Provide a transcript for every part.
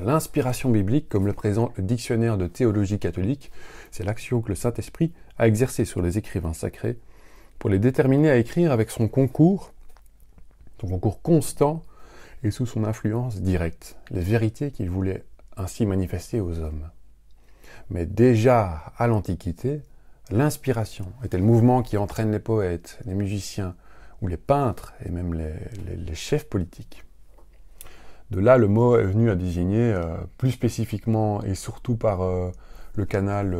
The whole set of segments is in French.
l'inspiration biblique, comme le présente le dictionnaire de théologie catholique, c'est l'action que le Saint-Esprit a exercée sur les écrivains sacrés pour les déterminer à écrire avec son concours constant et sous son influence directe, les vérités qu'il voulait ainsi manifester aux hommes. Mais déjà à l'Antiquité, l'inspiration était le mouvement qui entraîne les poètes, les musiciens, ou les peintres, et même les chefs politiques. De là, le mot est venu à désigner plus spécifiquement, et surtout par le canal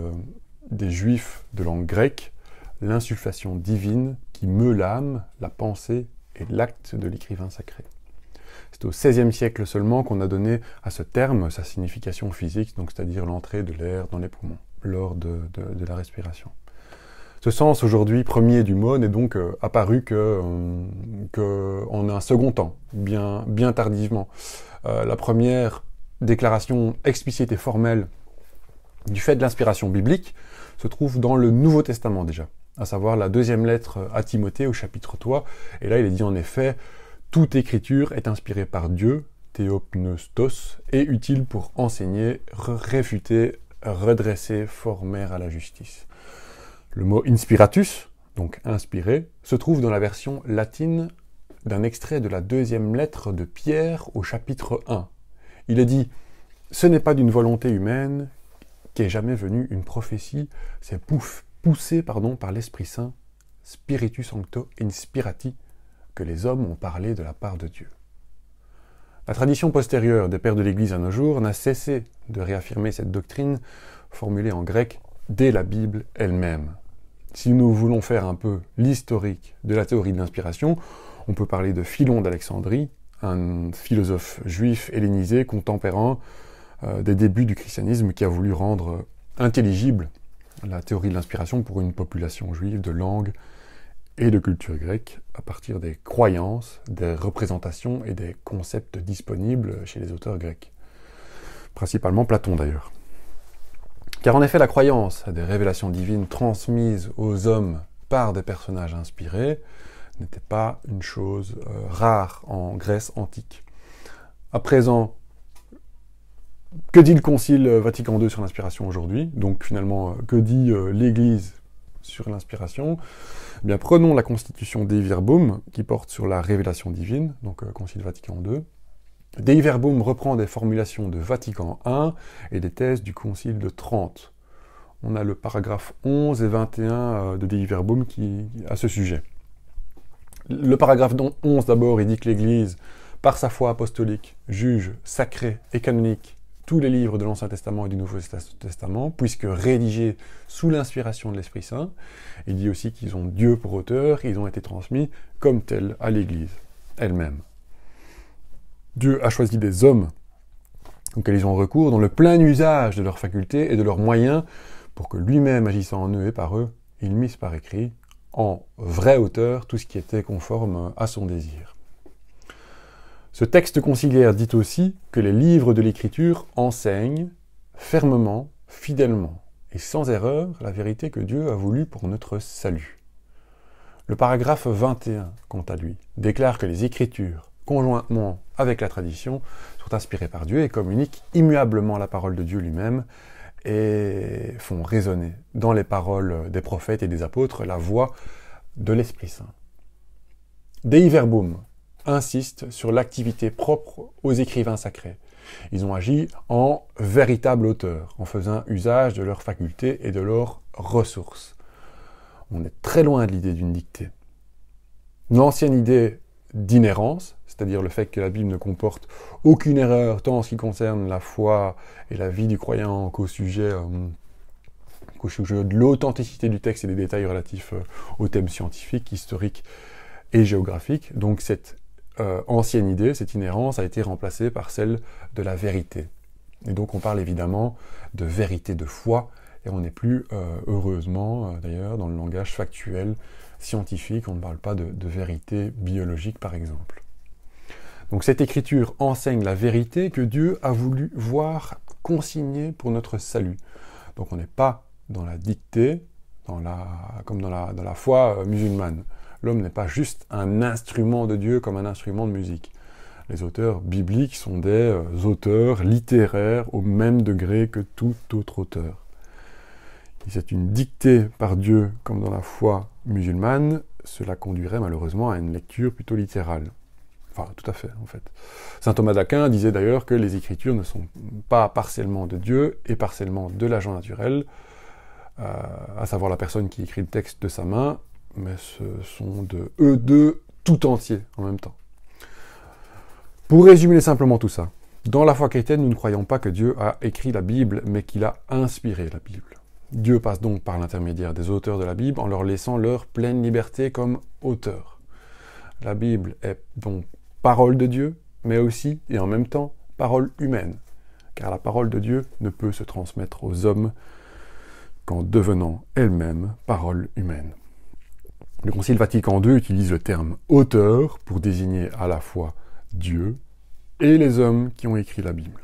des Juifs de langue grecque, l'insufflation divine qui meut l'âme, la pensée et l'acte de l'écrivain sacré. C'est au XVIe siècle seulement qu'on a donné à ce terme sa signification physique, donc c'est-à-dire l'entrée de l'air dans les poumons, lors de la respiration. Ce sens aujourd'hui premier du mot n'est donc apparu qu'en un second temps, bien tardivement. La première déclaration explicite et formelle du fait de l'inspiration biblique se trouve dans le Nouveau Testament déjà, à savoir la deuxième lettre à Timothée au chapitre 3, et là il est dit en effet « Toute écriture est inspirée par Dieu, théopneustos, et utile pour enseigner, réfuter, redresser, former à la justice ». Le mot inspiratus, donc inspiré, se trouve dans la version latine d'un extrait de la deuxième lettre de Pierre au chapitre 1. Il est dit « Ce n'est pas d'une volonté humaine qu'est jamais venue une prophétie, c'est poussé par l'Esprit Saint, Spiritus Sancto Inspirati, que les hommes ont parlé de la part de Dieu. » La tradition postérieure des pères de l'Église à nos jours n'a cessé de réaffirmer cette doctrine formulée en grec dès la Bible elle-même. Si nous voulons faire un peu l'historique de la théorie de l'inspiration, on peut parler de Philon d'Alexandrie, un philosophe juif hellénisé contemporain des débuts du christianisme qui a voulu rendre intelligible la théorie de l'inspiration pour une population juive de langue et de culture grecque à partir des croyances, des représentations et des concepts disponibles chez les auteurs grecs. Principalement Platon d'ailleurs. Car en effet, la croyance à des révélations divines transmises aux hommes par des personnages inspirés n'était pas une chose rare en Grèce antique. À présent, que dit le Concile Vatican II sur l'inspiration aujourd'hui? Donc finalement, que dit l'Église sur l'inspiration? Eh bien, prenons la constitution Dei Verbum, qui porte sur la révélation divine, donc Concile Vatican II. Dei Verbum reprend des formulations de Vatican I et des thèses du Concile de Trente. On a le paragraphe 11 et 21 de Dei Verbum à ce sujet. Le paragraphe 11 d'abord, il dit que l'Église, par sa foi apostolique, juge sacré et canonique tous les livres de l'Ancien Testament et du Nouveau Testament, puisque rédigés sous l'inspiration de l'Esprit Saint. Il dit aussi qu'ils ont Dieu pour auteur, ils ont été transmis comme tels à l'Église elle-même. Dieu a choisi des hommes auxquels ils ont recours dans le plein usage de leurs facultés et de leurs moyens pour que lui-même, agissant en eux et par eux, il mise par écrit, en vrai auteur, tout ce qui était conforme à son désir. Ce texte conciliaire dit aussi que les livres de l'Écriture enseignent fermement, fidèlement et sans erreur la vérité que Dieu a voulu pour notre salut. Le paragraphe 21, quant à lui, déclare que les Écritures, conjointement avec la tradition, sont inspirées par Dieu et communiquent immuablement la parole de Dieu lui-même et font résonner dans les paroles des prophètes et des apôtres la voix de l'Esprit Saint. Dei Verbum insiste sur l'activité propre aux écrivains sacrés. Ils ont agi en véritables auteurs, en faisant usage de leurs facultés et de leurs ressources. On est très loin de l'idée d'une dictée. L'ancienne idée d'inhérence, c'est-à-dire le fait que la Bible ne comporte aucune erreur tant en ce qui concerne la foi et la vie du croyant qu'au sujet de l'authenticité du texte et des détails relatifs aux thèmes scientifiques, historiques et géographiques. Donc cette ancienne idée, cette inhérence, a été remplacée par celle de la vérité. Et donc on parle évidemment de vérité de foi, et on n'est plus, heureusement d'ailleurs, dans le langage factuel, scientifique, on ne parle pas de vérité biologique par exemple. Donc cette écriture enseigne la vérité que Dieu a voulu voir consignée pour notre salut. Donc on n'est pas dans la dictée, comme dans la foi musulmane. L'homme n'est pas juste un instrument de Dieu comme un instrument de musique. Les auteurs bibliques sont des auteurs littéraires au même degré que tout autre auteur. Si c'est une dictée par Dieu, comme dans la foi musulmane, cela conduirait malheureusement à une lecture plutôt littérale. Enfin, tout à fait, en fait. Saint Thomas d'Aquin disait d'ailleurs que les Écritures ne sont pas partiellement de Dieu et partiellement de l'agent naturel, à savoir la personne qui écrit le texte de sa main, mais ce sont de eux deux tout entiers en même temps. Pour résumer simplement tout ça, dans la foi chrétienne, nous ne croyons pas que Dieu a écrit la Bible, mais qu'il a inspiré la Bible. Dieu passe donc par l'intermédiaire des auteurs de la Bible en leur laissant leur pleine liberté comme auteurs. La Bible est donc parole de Dieu, mais aussi, et en même temps, parole humaine, car la parole de Dieu ne peut se transmettre aux hommes qu'en devenant elle-même parole humaine. Le Concile Vatican II utilise le terme « auteur » pour désigner à la fois Dieu et les hommes qui ont écrit la Bible.